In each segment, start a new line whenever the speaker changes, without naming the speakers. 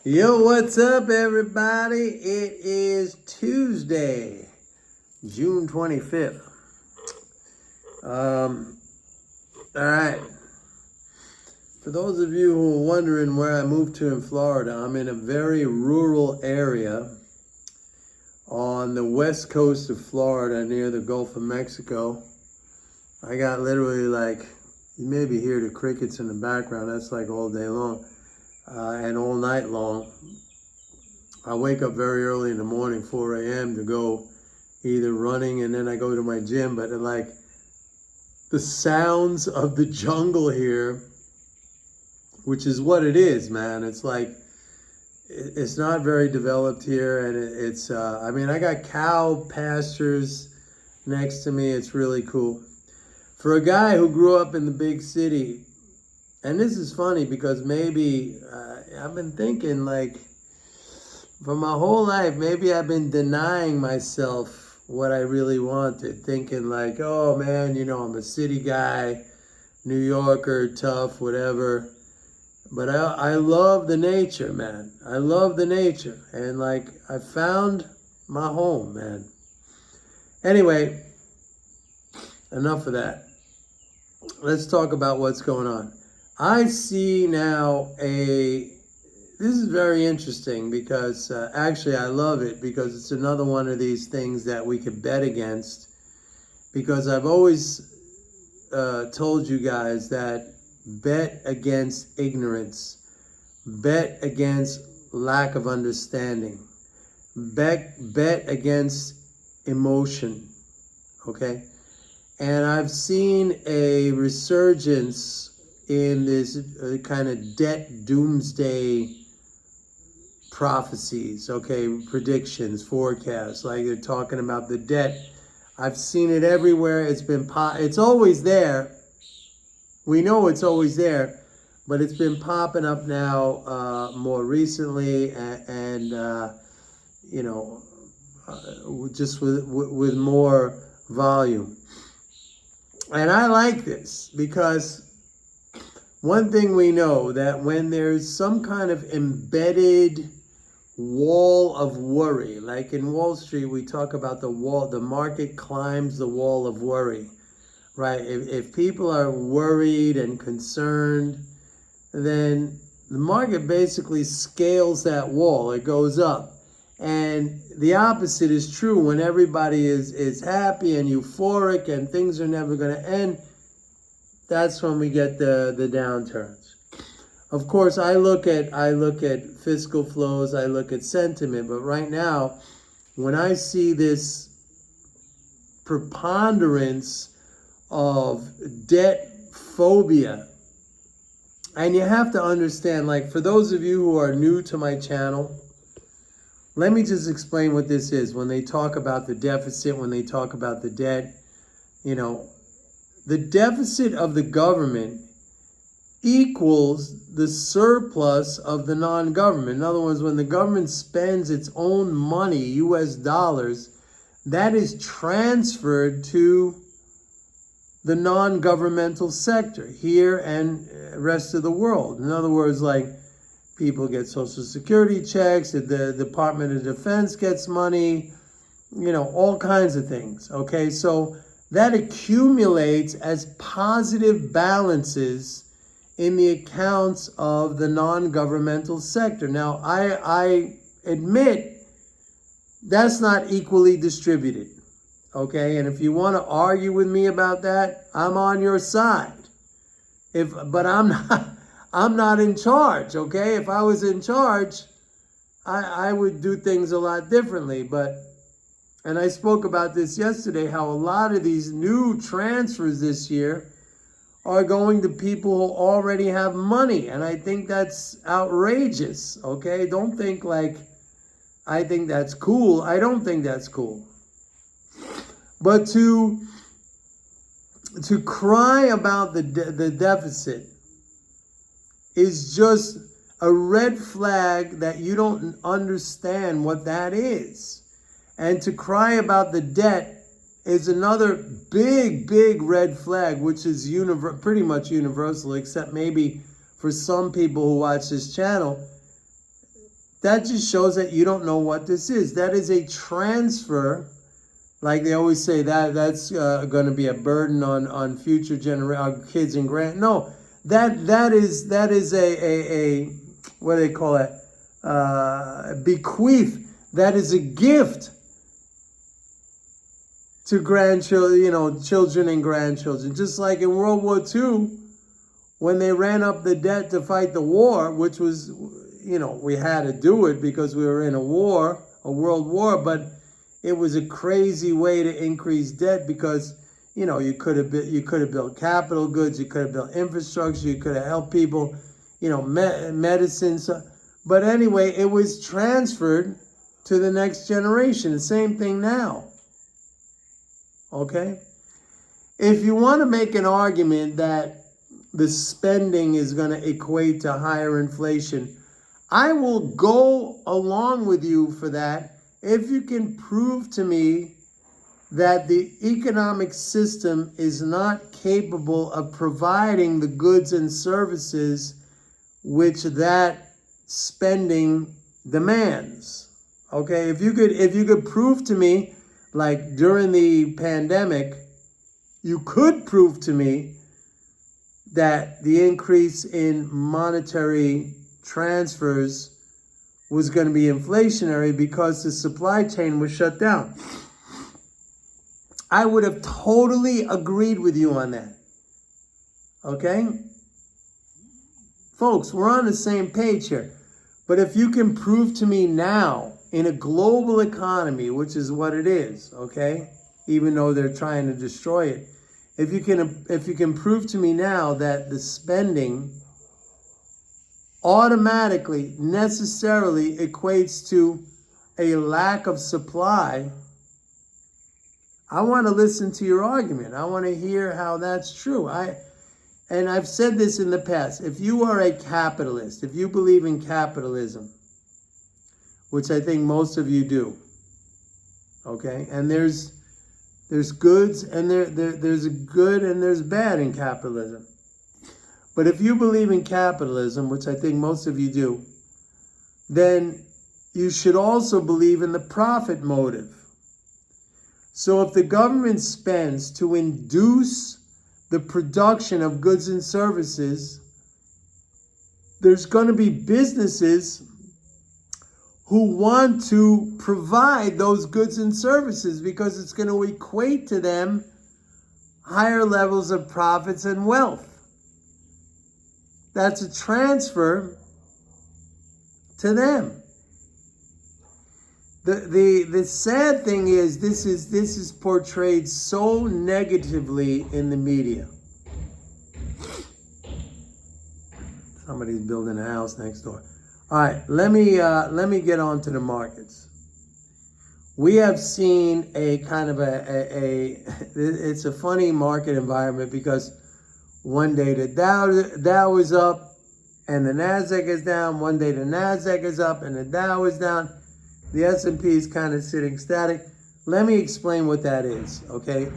Yo, what's up, everybody? It is Tuesday, June 25th. All right. For those of you who are wondering where I moved to in Florida, I'm in a very rural area on the west coast of Florida near the Gulf of Mexico. I got literally you maybe hear the crickets in the background. That's like all day long and all night long. I wake up very early in the morning, 4 a.m. to go either running and then I go to my gym. But the sounds of the jungle here, which is what it is, man. It's not very developed here. And I got cow pastures next to me. It's really cool. For a guy who grew up in the big city, and this is funny because maybe I've been thinking for my whole life, maybe I've been denying myself what I really wanted, thinking oh man, I'm a city guy, New Yorker, tough, whatever. But I love the nature, man. I love the nature. And I found my home, man. Anyway, enough of that. Let's talk about what's going on. I see now this is very interesting because actually I love it because it's another one of these things that we could bet against, because I've always told you guys that bet against ignorance, bet against lack of understanding, bet against emotion, okay? And I've seen a resurgence in this kind of debt doomsday prophecies, okay, predictions, forecasts, like they're talking about the debt. I've seen it everywhere. It's always there. We know it's always there, but it's been popping up now more recently, and just with more volume. And I like this because one thing we know, that when there's some kind of embedded wall of worry, like in Wall Street, we talk about the market climbs the wall of worry, right? If people are worried and concerned, then the market basically scales that wall. It goes up. And the opposite is true. When everybody is happy and euphoric and things are never going to end, that's when we get the downturns. Of course, I look at fiscal flows, I look at sentiment, but right now, when I see this preponderance of debt phobia, and you have to understand, for those of you who are new to my channel, let me just explain what this is. When they talk about the deficit, when they talk about the debt, the deficit of the government equals the surplus of the non-government. In other words, when the government spends its own money, US dollars, that is transferred to the non-governmental sector here and rest of the world. In other words, people get Social Security checks, the Department of Defense gets money, all kinds of things, okay? So that accumulates as positive balances in the accounts of the non-governmental sector. Now, I admit that's not equally distributed, okay? And if you want to argue with me about that, I'm on your side. But I'm not in charge, okay? If I was in charge, I would do things a lot differently. And I spoke about this yesterday, how a lot of these new transfers this year are going to people who already have money. And I think that's outrageous, okay? Don't think I think that's cool. I don't think that's cool. But to cry about the deficit is just a red flag that you don't understand what that is. And to cry about the debt is another big red flag, which is pretty much universal, except maybe for some people who watch this channel. that just shows that you don't know what this is. That is a transfer. Like they always say, that's going to be a burden on future kids and No, that is a what do they call it? Bequeath. That is a gift to grandchildren, children and grandchildren. Just like in World War II, when they ran up the debt to fight the war, which was, we had to do it because we were in a world war, but it was a crazy way to increase debt because, you could have built capital goods, you could have built infrastructure, you could have helped people, medicine. But anyway, it was transferred to the next generation. The same thing now. Okay? If you want to make an argument that the spending is going to equate to higher inflation, I will go along with you for that if you can prove to me that the economic system is not capable of providing the goods and services which that spending demands. Okay, if you could prove to me, like during the pandemic, you could prove to me that the increase in monetary transfers was going to be inflationary because the supply chain was shut down, I would have totally agreed with you on that. Okay? Folks, we're on the same page here. But if you can prove to me now, in a global economy, which is what it is, okay? Even though they're trying to destroy it. If you can prove to me now that the spending automatically, necessarily equates to a lack of supply, I want to listen to your argument. I want to hear how that's true. And I've said this in the past. If you are a capitalist, if you believe in capitalism, which I think most of you do, okay? And there's goods and there's good and there's bad in capitalism. But if you believe in capitalism, which I think most of you do, then you should also believe in the profit motive. So if the government spends to induce the production of goods and services, there's going to be businesses who want to provide those goods and services because it's going to equate to them higher levels of profits and wealth. That's a transfer to them. The sad thing is this is portrayed so negatively in the media. Somebody's building a house next door. All right, let me get on to the markets. We have seen a kind of it's a funny market environment because one day the Dow is up and the Nasdaq is down. One day the Nasdaq is up and the Dow is down. The S&P is kind of sitting static. Let me explain what that is, okay?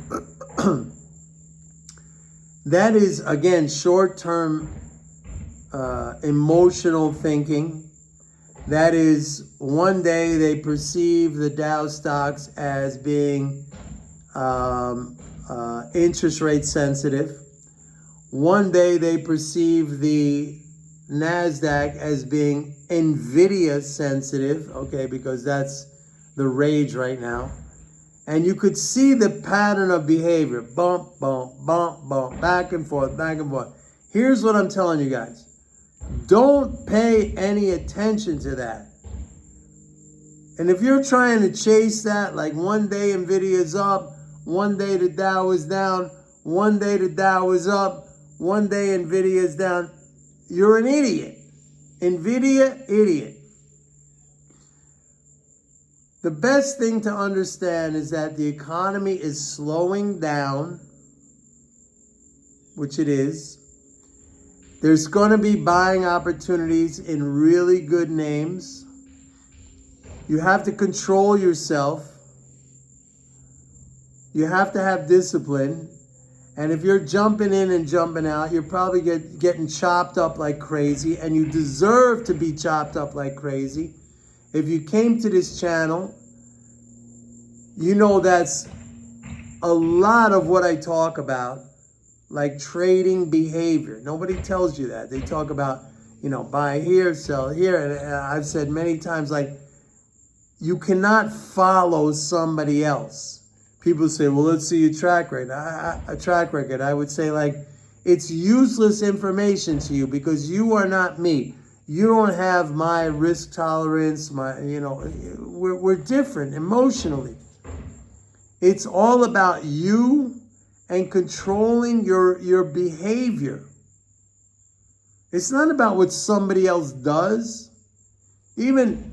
That is, again, short-term emotional thinking. That is, one day they perceive the Dow stocks as being interest rate sensitive. One day they perceive the NASDAQ as being NVIDIA sensitive, okay, because that's the rage right now. And you could see the pattern of behavior. Bump, bump, bump, bump, back and forth, back and forth. Here's what I'm telling you guys. Don't pay any attention to that. And if you're trying to chase that, like one day NVIDIA is up, one day the Dow is down, one day the Dow is up, one day NVIDIA is down, you're an idiot. NVIDIA, idiot. The best thing to understand is that the economy is slowing down, which it is. There's going to be buying opportunities in really good names. You have to control yourself. You have to have discipline. And if you're jumping in and jumping out, you're probably getting chopped up like crazy, and you deserve to be chopped up like crazy If you came to this channel, you know that's a lot of what I talk about, like trading behavior. Nobody tells you that. They talk about, buy here, sell here. And I've said many times, like, you cannot follow somebody else. People say, well, let's see your track record. A track record. I would say, like, it's useless information to you because you are not me. You don't have my risk tolerance. We're different emotionally. It's all about you and controlling your behavior. It's not about what somebody else does. Even,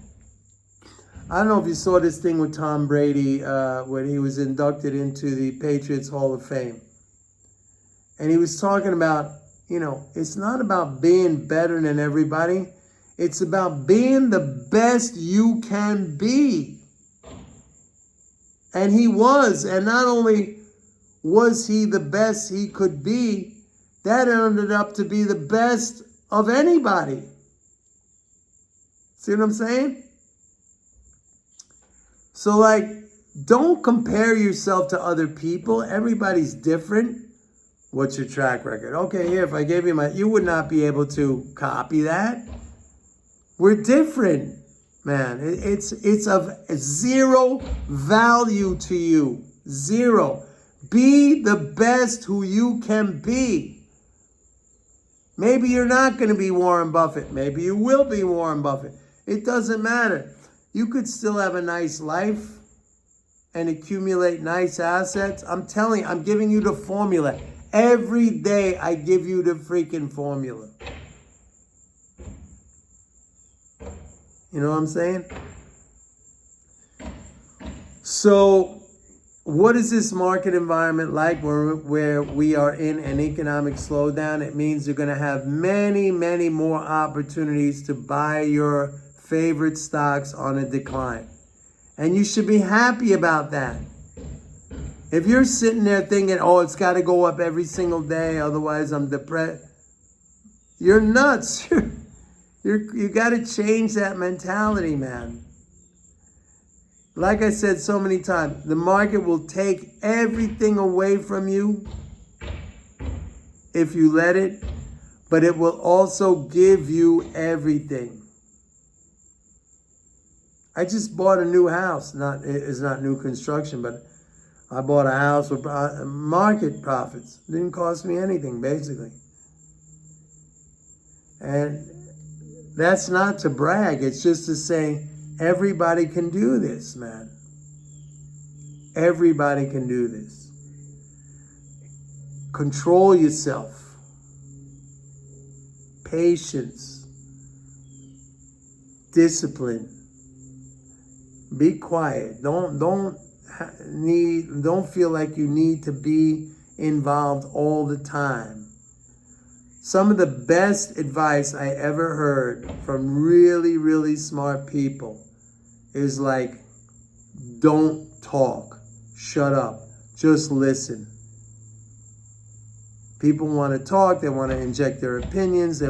I don't know if you saw this thing with Tom Brady when he was inducted into the Patriots Hall of Fame. And he was talking about, it's not about being better than everybody. It's about being the best you can be. And he was. And not only was he the best he could be, that ended up to be the best of anybody. See what I'm saying? So, like, don't compare yourself to other people. Everybody's different. What's your track record? Okay, here, if I gave you you would not be able to copy that. We're different, man. It's of zero value to you. Zero. Be the best who you can be. Maybe you're not going to be Warren Buffett. Maybe you will be Warren Buffett. It doesn't matter. You could still have a nice life and accumulate nice assets. I'm telling you, I'm giving you the formula. Every day I give you the freaking formula. You know what I'm saying? So, what is this market environment like where we are in an economic slowdown? It means you're going to have many, many more opportunities to buy your favorite stocks on a decline. And you should be happy about that. If you're sitting there thinking, oh, it's got to go up every single day, otherwise I'm depressed, you're nuts. You got to change that mentality, man. Like I said so many times, the market will take everything away from you if you let it, but it will also give you everything. I just bought a new house. It's not new construction, but I bought a house with market profits. Didn't cost me anything, basically. And that's not to brag. It's just to say everybody can do this, man. Everybody can do this. Control yourself. Patience. Discipline. Be quiet. Don't feel like you need to be involved all the time. Some of the best advice I ever heard from really, really smart people is like, don't talk. Shut up. Just listen. People want to talk. They want to inject their opinions.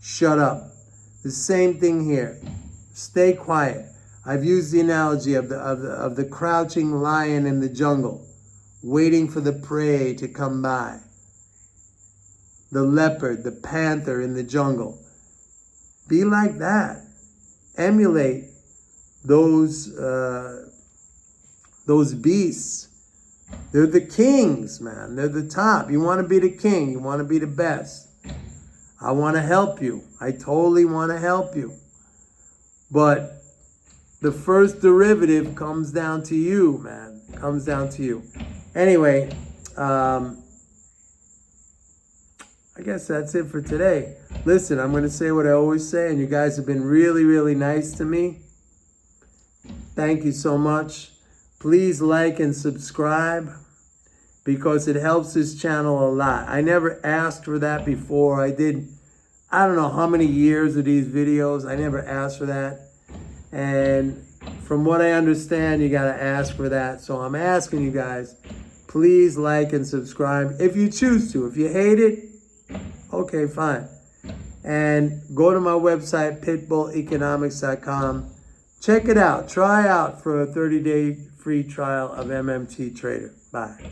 Shut up. The same thing here. Stay quiet. I've used the analogy of the crouching lion in the jungle, waiting for the prey to come by. The leopard, the panther in the jungle. Be like that. Emulate those beasts. They're the kings, man. They're the top. You want to be the king. You want to be the best. I want to help you. I totally want to help you. But the first derivative comes down to you, man. Comes down to you. Anyway, I guess that's it for today. Listen, I'm going to say what I always say, and you guys have been really, really nice to me. Thank you so much. Please like and subscribe because it helps this channel a lot. I never asked for that before. I don't know how many years of these videos. I never asked for that. And from what I understand, you got to ask for that. So I'm asking you guys, please like and subscribe if you choose to. If you hate it, okay, fine. And go to my website, pitbulleconomics.com. Check it out. Try out for a 30-day free trial of MMT Trader. Bye.